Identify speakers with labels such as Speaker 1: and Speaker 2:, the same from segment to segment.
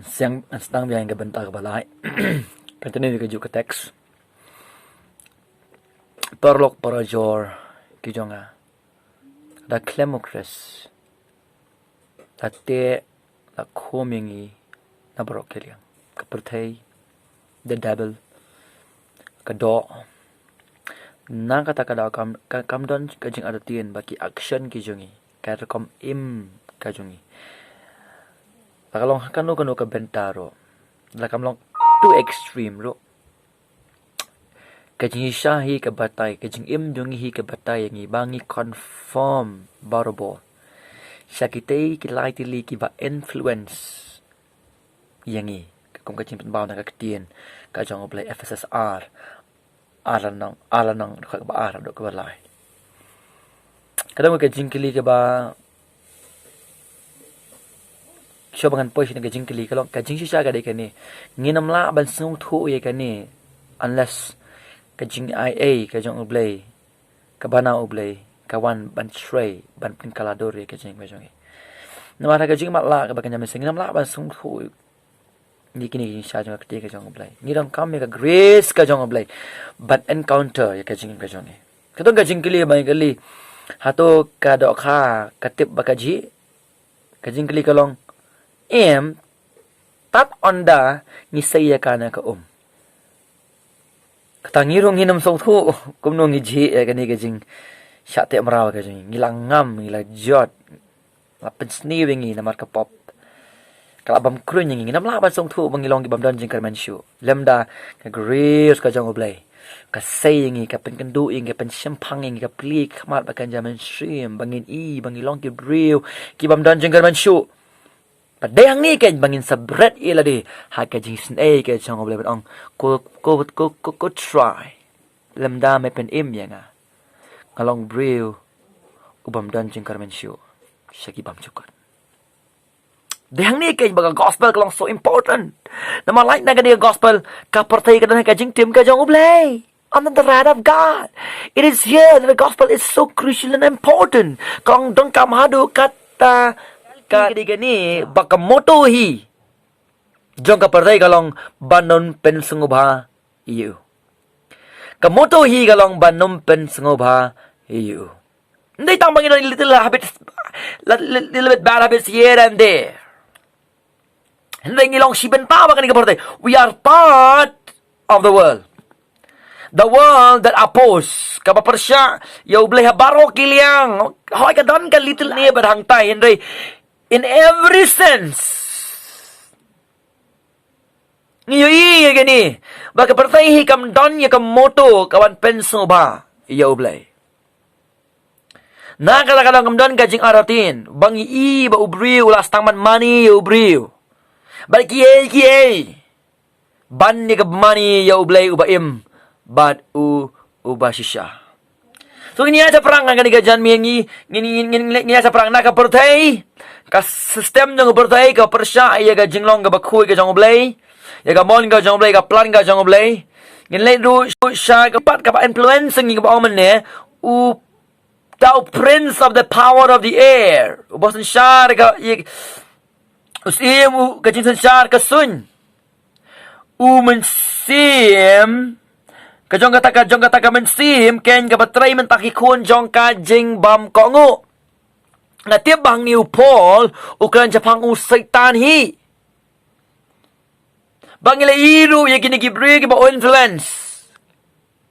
Speaker 1: siang sedang biang ke bentar balai. Continue ke juga teks. Perlok parajor kijonga. Da klemokres. Da te da komingi na barok keliang. Kapertei the devil kado. Na kata kada kam don kajing adatin baki action kijongi. Kaya kom im kajongi. Lakalong kanu ka bentaro. Lakamlong too extreme ro. Kajing shahi ka batay, kajing imdungi hi ka batay yang ibangi conform barobo. Syakitay kilay tili kiba influence yang i. Kung kajing penbaw na kaktiyan, kajang oblay FSSR, alan ng kakaba do kabalay. Kadang kajing kili kiba siya bangan po siya nagajing kili kalong kajing siya gaday kani nginamla ban sung thu ye kani unless kajing IA kajong ublay kabana ublay kawan ban stray ban pinkalador ye kajing kajong namara kajing matla kabakan jamin sing nginamla ban sung thu ni kini siya jong kati kajong ublay ngirang kami ka grace kajong ublay ban encounter ye kajing kadong kajing kili ban kali hato kadok kha katip bakaji kajing kili kalong tat onda ni saya kana ka katangirong hinam song thu kumno ngi ji kani kajing syate maraw kajing ngilang ngam ngila jot lapen sni wingi namar ka pop kalabam krun ngi nam la ban song thu bangilong gi bam don jing karman shu lemda ka grace ka jong oblay ka saying ka pen kandu ing ka pen champang ing ka pli khamat bakan jaman shrim bangin bangilong ki brew ki bam don jing karman shu padang ni kan bangin sabret ila di ha ka jing snake ka chong oblay ong ko try lemda me pen yanga ngalong brew ubam don jing karman shu syaki bam cukot dang ni kan baga gospel kalong so important nama like na gani gospel ka pertai ka dan ka jing tim ka jong oblay under the wrath of God. It is here that the gospel is so crucial and important. Kalong dong kam hadu kata gani baka moto hi jong ka parday kalong banon pen sungubha iyo kamoto hi kalong banon pen sungubha iyo hindi tambang ino little bit bad habits here and there hindi ngilong siben pa baka ni ka parday we are part of the world that oppose kapaparsya yaw blay habaro kiliang hoy ka don ka little niya barhang tay hindi in every sense. Iyo gani. Baka pertai kam don ya kam moto kawan penso ba. Iya ublay. Nakala-kala kam don kajing aratin. Bang ba ubriw ulas taman mani ya ubriw. Balik kiye. Ban ni ka mani ya ublay ubaim. Bad uba sisya. So ngini aja perang kan gajan miengi ngini aja perang nak pertai ka sistem jong pertai ka persya ya ga jinglong ga bakhui ga jong oblay ya ga mon ga jong oblay ga plan ga jong oblay ngin le du sha ka pat ka influence ngi ga omen ne u thou prince of the power of the air u bosan shar ga usim u ga jin shar ka sun u mensim Kajong kata mensim ken ka batray man takikun jong ka jing bam ko ngu. Na tibang ni Paul ukran japang satan hi. Bangila iru ya kini gibri ba influence.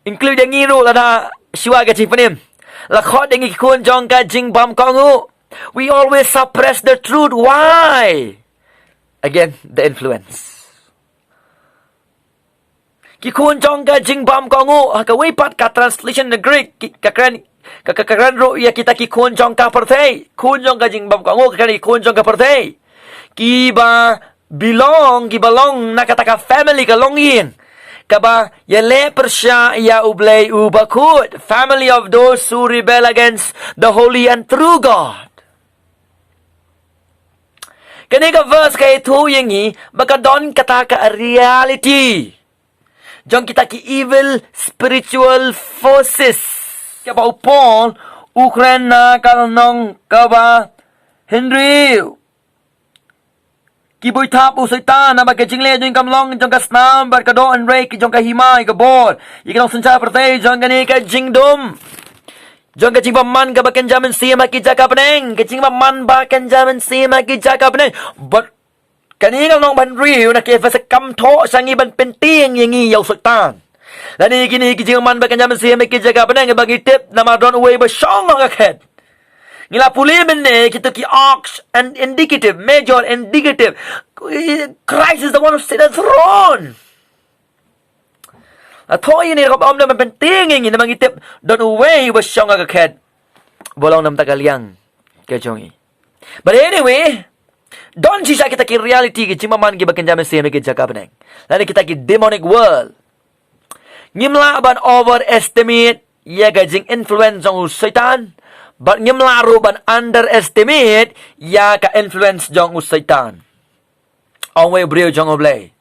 Speaker 1: Include yang iru lada siwa ka jing panim. La khot yang ikun jong ka jing bam ko ngu. We always suppress the truth. Why? Again, the influence. Kikun jong ka jing bam ko ngu ka wipat ka translation na Greek kakran ro ya kita kikun jong ka perthei kun jong ka jing bam ko ngu ka kun jong ka perthei belong na kata ka family ka longin kaba ya le persya ya ublay ubakut family of those who rebel against the holy and true God. Kani ka verse ka ito yengi baka don kata ka reality. Jong kita ki evil spiritual forces. Kaba Paul, Ukraine na kalnong kaba Henry. Kiboy tap usaitan na magkajingle jong kamlong jong kasnam bar kado and rake jong kahimay kabor. Ikanong sunsa pertay jong gani kajingdom. Jong kajing paman ka bakan jaman siya makija ka peneng. Kajing paman bakan jaman siya makija ka peneng. But kaningang nong ban riu na kaya sa kamto sang iban penting yang iyaw sultan. Lani kini kajing paman bakan jaman siya makija ka peneng bagi tip na madron uwe ba syong ang akad. Ngila puli mene kita ki ox and indicative, major indicative. Christ is the one who sits on the throne. Athoy ni kap om na penting ini namang itip don away was syong agakhet. Bolong nam tagalyang kajongi. But anyway, don sisa kita ki reality ki cimaman ki bakan jaman same ki jakapneng. Lani kita ki demonic world. Ngimla ban overestimate ya gajing influence jong setan. But ngimlaro ban underestimate ya ka influence jong usaitan. Ang way brio jong oblay.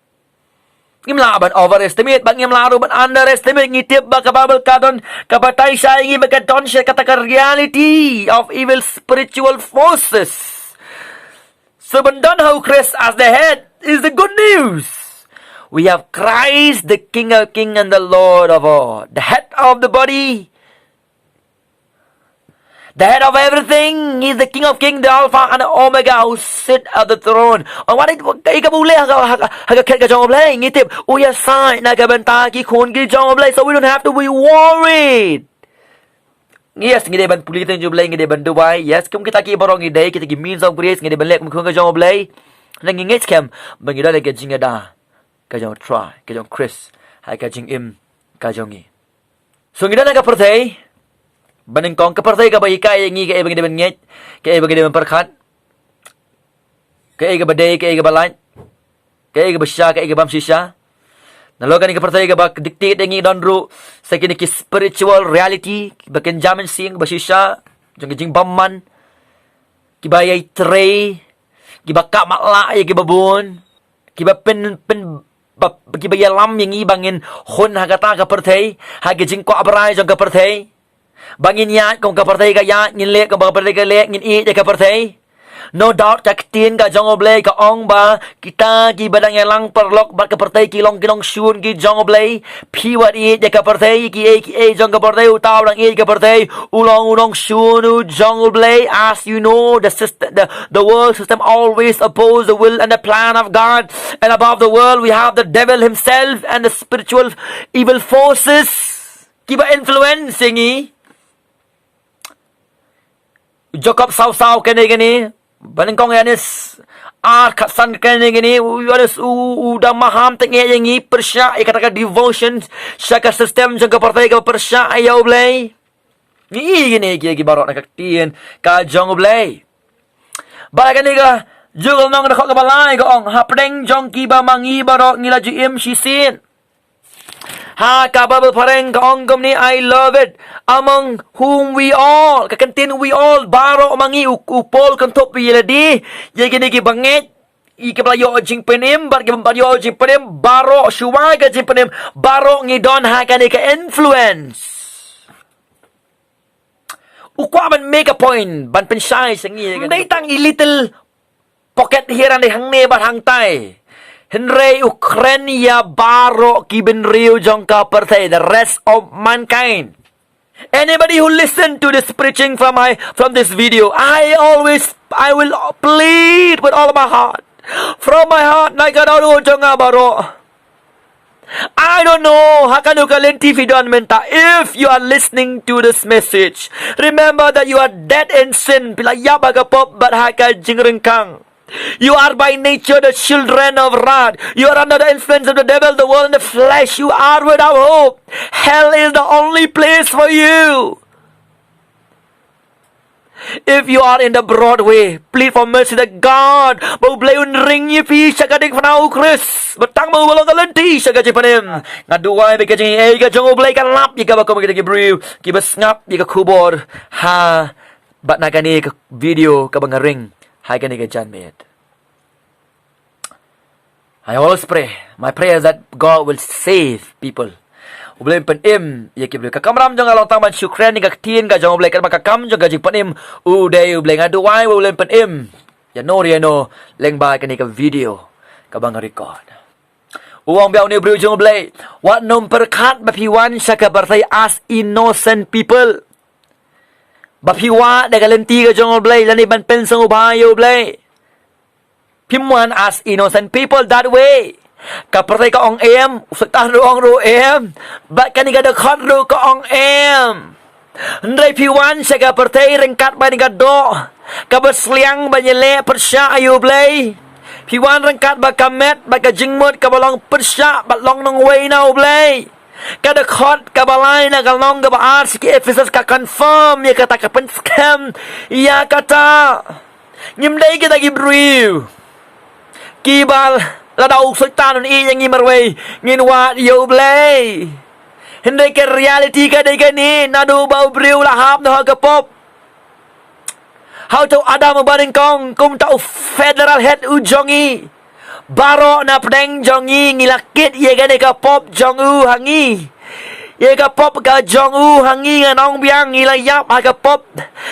Speaker 1: Ngimla ban overestimate bang ngimlaro ban underestimate ngitip ba kababal kadon kabatay sa ingi bagadon siya kataka reality of evil spiritual forces. So bandan how Christ as the head is the good news. We have Christ the King of Kings and the Lord of all, the head of the body. The head of everything, He is the King of Kings, the Alpha and the Omega, who sit at the throne. Ang wala ika muli hagaket ka jong oblay. Ngitip, uya say nagabanta ki kun ki jong oblay, so we don't have to be worried. Yes, ngide ban pulitin jong oblay, ngide ban Dubai. Yes, kung kita ki barong ngide, kita ki means of grace, ngide ban lek mukung ka jong oblay. Nangingit kem, bangida lek ka jing ada, ka jong try, ka jong Chris, hay ka jing im, ka jong i. So ngida na ka pertay. Baning kong kapartay ka ba ikay ngi ka ibang diban ngit ka ibang diban perkhat ka iga baday ka iga balan ka iga basya ka iga bam sisya nalogan ka partai ka ba dictate ngi donru sa kini ki spiritual reality baken jaman sing basisya jong jing bamman ki bayay tray ki bakka matla ay ki babun ki ba pen ki bayalam yang ibangin hon hagata ka partai hagijing ko abray jong ka partai bangin yat kung kapartay ka yat, ngin lek kung kapartay ka lek, ngin i ya kapartay. No doubt kaktin ka jong oblay ka ong ba, kita ki badang yalang perlok bat kapartay kilong syun ki jong oblay, piwat i ya kapartay, ki e jong kapartay, utaw lang i kapartay, ulong syun u jong oblay. As you know, the system, the world system always oppose the will and the plan of God. And above the world, we have the devil himself and the spiritual evil forces. Kiba influencing i. Jacob saw kene gini baning kong yanis katsan kene gini yanis udah maham tengnya yang persya kata devotion syaka system jaga partai ka persya ayaw blay ni gini ki barok nakaktian ka jong blay balagan ni ka jugol nong nakok ka balay ka ong hapdeng jong ki ba mangi barok ngila jim shisin. Ha kababal pareng kaong ni I love it among whom we all kakantin we all baro mangi upol kantop yeladi ya gini ki bangit ikablayo jing penim bar ki bayo jing penim baro shuwa ga jing penim baro ngidon ha kani ka influence ukwa ban make a point ban pensai sangi dai tang i little pocket here and hang ne bar hang tai Henry Ukraine baro kibenriu jongka pertai the rest of mankind. Anybody who listen to this preaching from this video, I will plead with all of my heart. From my heart, naikadaru jonga baro. I don't know hakanu kalenti fidon menta. If you are listening to this message, remember that you are dead in sin. Pila yabaga pop but haka jingrengkang. You are by nature the children of wrath. You are under the influence of the devil, the world, and the flesh. You are without hope. Hell is the only place for you. If you are in the broad way, plead for mercy to God. Bau blayun ring ye pi sagadik fanau Chris. Betang mau balong kalenti sagaji panem. Ngaduai be kajing e ka jongo blay kan lap ye ka bakom ki brew. Ki besngap ye ka kubor. Ha bat nagani ka video ka bangaring. I always pray. My prayer is that God will save people. Ublem pen im ye ki ka kamram jong along taman Ukraine ka tin ka jong blek ka kam jong ka jing pen im uday ubleng aduai ublem pen im ya no leng ba ka ni ka video ka bang record uang biao ni berujung blay wat nom perkat bapiwan sa ka bartay as innocent people bapiwa da galenti ka jong blay lani ban pensong ubayo blay pimwan as innocent people that way kapartay ka ong em usatah ruang ru em bat kani ka dekat ru ka ong em ndai piwan sa kapartay rengkat ba ni ka do ka besliang ba nyele persya ayu blay piwan rengkat ba kamet ba ka jingmut ka balong persya bat long nong way now blay ka dekat ka balay na ka long ka baar siki Ephesus ka confirm ya kata ka pen scam ya kata nyimdai kita gibriu kibal la daw sultanon yang ngimarway nginwa yo blay hindi ka reality ka day gani nadu bau briu lahap na hagapop how to adam baring kong kum tau federal head ujongi baro na pdeng jongi ngilakit ye gani ka pop jongu hangi ye ka pop ka jongu hangi nganong biang ngilayap ha ka pop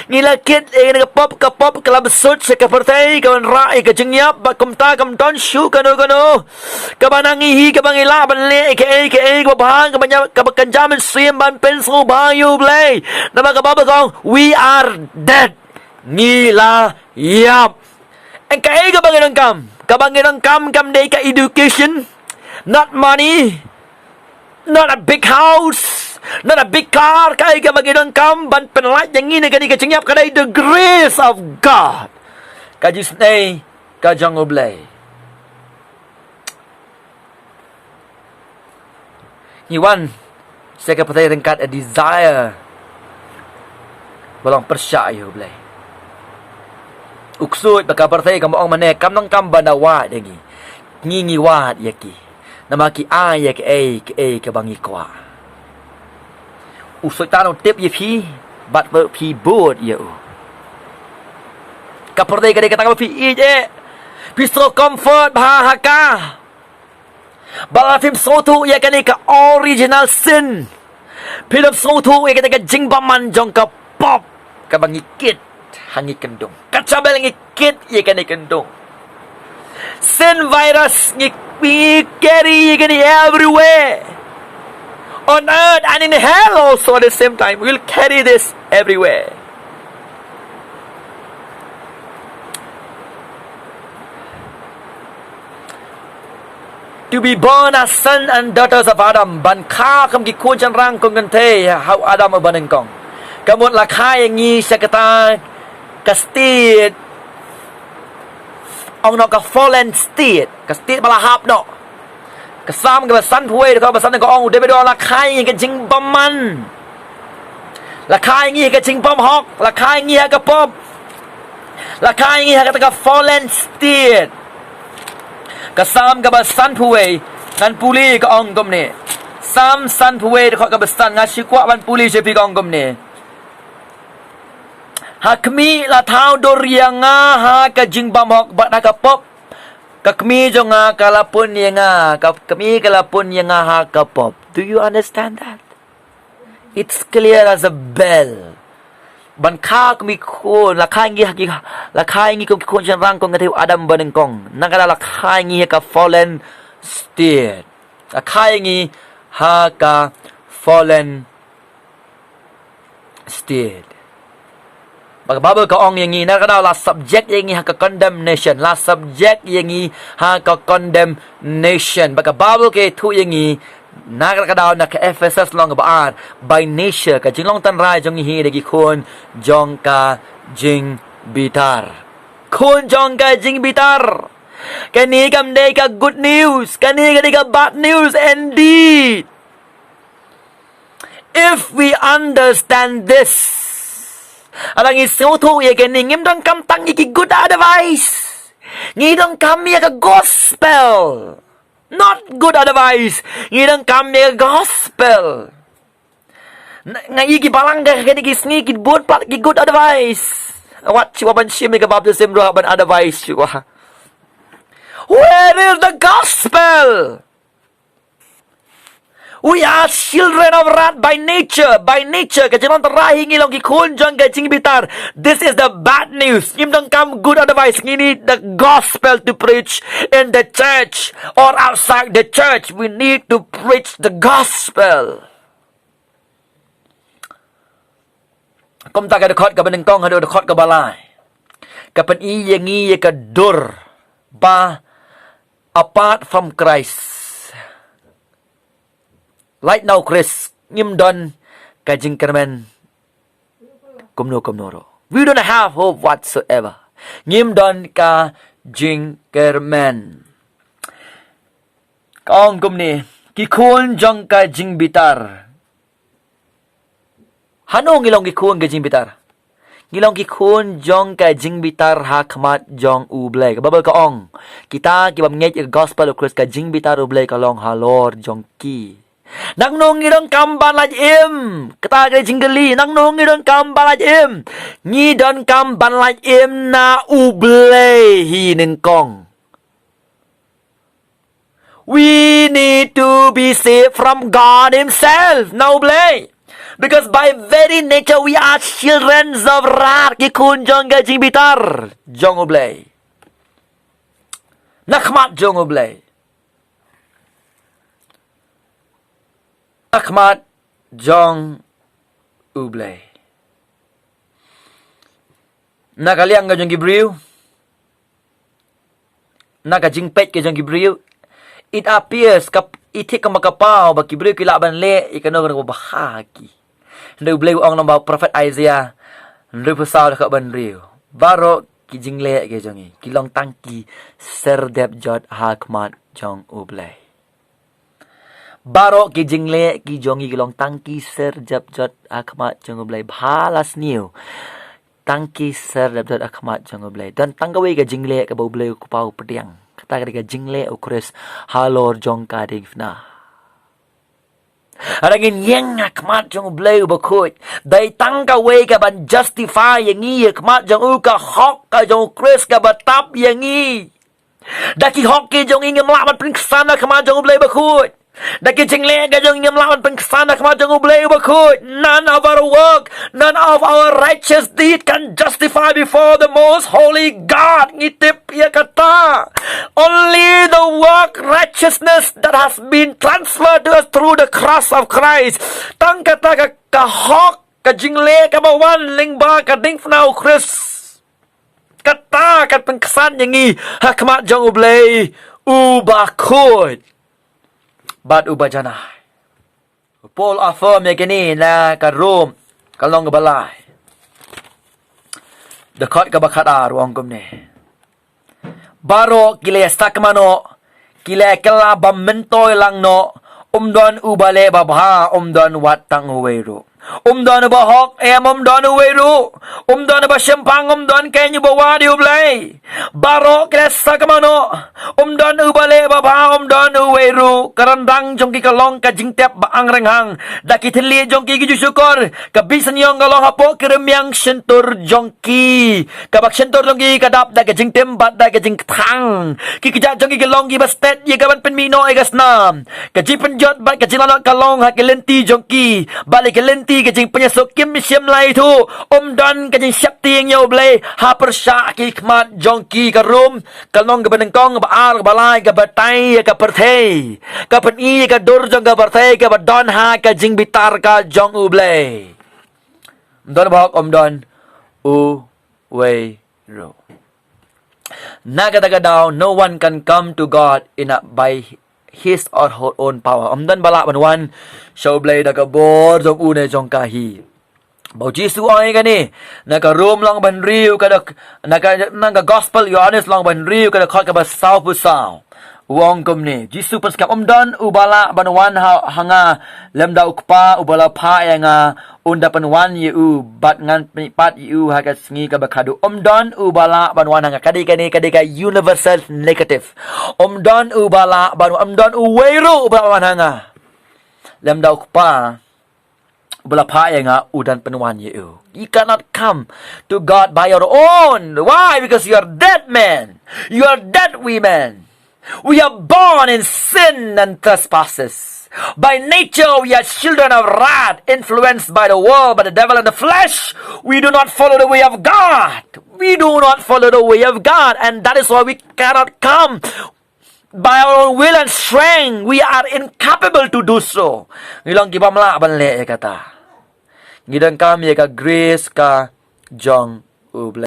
Speaker 1: ngilakit ye ka pop ka labsut sa ka pertay ka rai ka jengyap ba kumta kamton shu kano ka banangihi ka bangila banle ka bahang ka bakanjaman sim ban penso bayo blay na mga baba kong we are dead ngilayap ang ka banginang kam day ka education not money not a big house, not a big car. Kaya ka maginang kamban penelat yang ini kani kacingyap kadai the grace of God. Kajis nay kajang oblay. Iwan saya kapatay rengkat a desire. Walang persya oblay. Uksud baka partay ka moong mane kam nang kamban dawa dengi. Ngingiwat yaki. Namaki ya ke ke bangi kwa usoi tanong tip ye phi bat ber phi bod ye u kaperde ka kata phi je pistol comfort bahaka balafim sotu ye kani ka original sin film sotu ye kata ka jingbaman jong ka pop ka bangi kit hangi kendung kacabel ngi kit ye kani kendung sin virus ngi we carry it everywhere on earth and in hell also at the same time. We'll carry this everywhere. To be born as sons and daughters of Adam, ban kha kam ki kun chan rang kong kan the how Adam ban kong kamut la kha yang ni sakata ka state ông nó có fallen state cái state balahap no cái sam cái basan puai cái basan cái ông để bây là khai cái chính bom man là khai nghe cái chính bom hawk là khai nghe cái pop là khai nghe cái fallen state cái sam cái basan puai ngan puli cái ông gom nè sam san puai cái basan ngan sikwa ban puli sepi cái ông gom nè hakmi la thao dorianga ha ka jingbam hok bat ka pop kakmi jonga kalapun yenga kami kalapun yenga ha ka pop. Do you understand that? It's clear as a bell. Ban kha kami ko la kha ngi ko kon jan rang kong ngateu Adam baneng kong nangala la kha ngi ka fallen state la kha ngi ha ka fallen state. Baba ka ong yang na kada la subject yang ha ka condemnation la subject yang ha ka condemnation baka Bible ke thu yang na kada na ka Ephesus long ba by nature ka jinglong tan rai jong hi de gi khon jong ka jing bitar khon jong ka jing bitar kani kam de ka good news kani ka bad news indeed if we understand this. Alang isutu ye kini ngim dong kam tang iki good advice. Ngi dong kam ye ka gospel. Not good advice. Ngi dong kam ye gospel. Nga iki balang ka kini ki sneak it boot pat ki good advice. What chiwa ban shim ka baptism ro ban advice chiwa. Where is the gospel? We are children of wrath by nature. By nature, kajian terahi ngilong kikun jong kajing bitar. This is the bad news. Ngim dong kam good advice. Ngini the gospel to preach in the church or outside the church. We need to preach the gospel. Kom tak ada khot ka beneng tong ada khot ka balai. Ka pen I yengi ye ka dur ba apart from Christ. Right now, Chris, ngim don kajing kermen kumno ro. We don't have hope whatsoever. Ngim don ka jing kermen. Kaong kumni kikun jong ka jing bitar. Hano ngilong kikun ka jing bitar? Ngilong kikun jong ka jing bitar hakmat jong ublay. Kababal kaong. Kita kibam ngej gospel of Christ ka jing bitar ublay kalong halor jong ki. Nang nong ngidong kamban laj im. Kata kaya jinggeli. Nang nong ngidong kamban laj im. Ngidong kamban laj im na ublay hi nengkong. We need to be saved from God Himself. Na ublay. Because by very nature we are children of wrath. Kikun jong gajing bitar. Jong ublay. Nakmat jong ublay. Ahmad Jong Ublay. Nakaliang ka jong Gibril. Nakajingpet ka jong Gibril. It appears itik ka makapaw ba Gibril kilaban le ikano ka bahagi. Ndu Ublay ong nang prophet Isaiah. Ndu pasal ka banriu. Baro kijingle ka jongi. Kilong tangki serdep jot Ahmad Jong Ublay. Baro ki jingle ki jongi kilong tangki ser jap jot akmat jong ublay balas niu tangki ser jap jot akmat jong ublay dan tanggawe ka jingle ka ublay ku pau pediang kata ka jingle o Chris halor jong ka dingna arangin yang akmat jong ublay bakut dai tanggawe ka ban justify yang i akmat jong u ka hok ka jong Chris ka batap yang i daki hok ki jong ingem lawan pengkesana akmat jong ublay bakut. Daki jingle gajong ingam lawan pengkesana kemajang ublay bakut. None of our work, none of our righteous deed can justify before the most holy God. Ngitip ya kata. Only the work righteousness that has been transferred to us through the cross of Christ. Tang kata kahok ka jingle kamawan lingba ka dingfnau Chris. Kata kat pengkesan yangi hakmat jang ublay ubakut. Bad ubajana. Paul affirm ya kini na karum kalong balay. Dekat ka bakada ruang kumne. Baro kile stakmano kile kala bamentoy lang no umdon ubale babha umdon wat tang uweru. Umdon bahok umdon uweru. Umdon ba sempang umdon kenyu bawa di ublay. Baro kile stakmano umdon ubale babha umdon uweru. Karandang jongki kalong ka jingtep baang renghang. Daki tili jongki giju syukur. Kabisan yung kalong hapo kiremyang sentur jongki. Kabak sentur jongki kadap da ka jingtem bat da ka jingtang. Kikijak jongki kalong gibastet ye kaban penmino egasnam. Kajipen jot bat kajilanot kalong hakilenti jongki. Balik kilenti kajing penyesuk kim siam lai tu dan kajing siap tiang yau blay ha persya hikmat jongki karum kalong kebenengkong baar balai ke batai ke perthei ke peni ke dur jong ke perthei ke badon ha kajing bitar ka jong u blay don bok don u wei ro nagadaga daw no one can come to God in a by his or her own power. Don balak banwan show blay da kabor jong une jong kahi. Bau Jisu ay gani naka-room lang ban riu kada naka gospel Yohanes lang ban riu kada khot ka basaw pusaw. Wong kumni Jisu pas kam don ubala banwan hanga lemda ukpa ubala pa nga unda panwan yu bat ngan pat yu hakat sngi ka bakadu don ubala banwan hanga kadika universal negative don ubala banwan don uweru ubala banwan hanga lemda ukpa ubala pa nga udan panwan yu. You cannot come to God by your own. Why? Because you are dead men. You are dead women. We are born in sin and trespasses. By nature, we are children of wrath, influenced by the world, by the devil and the flesh. We do not follow the way of God. We do not follow the way of God. And that is why we cannot come by our own will and strength. We are incapable to do so. Ngilang kiba melaban le kata. Ngidang kami ka grace ka jong uble.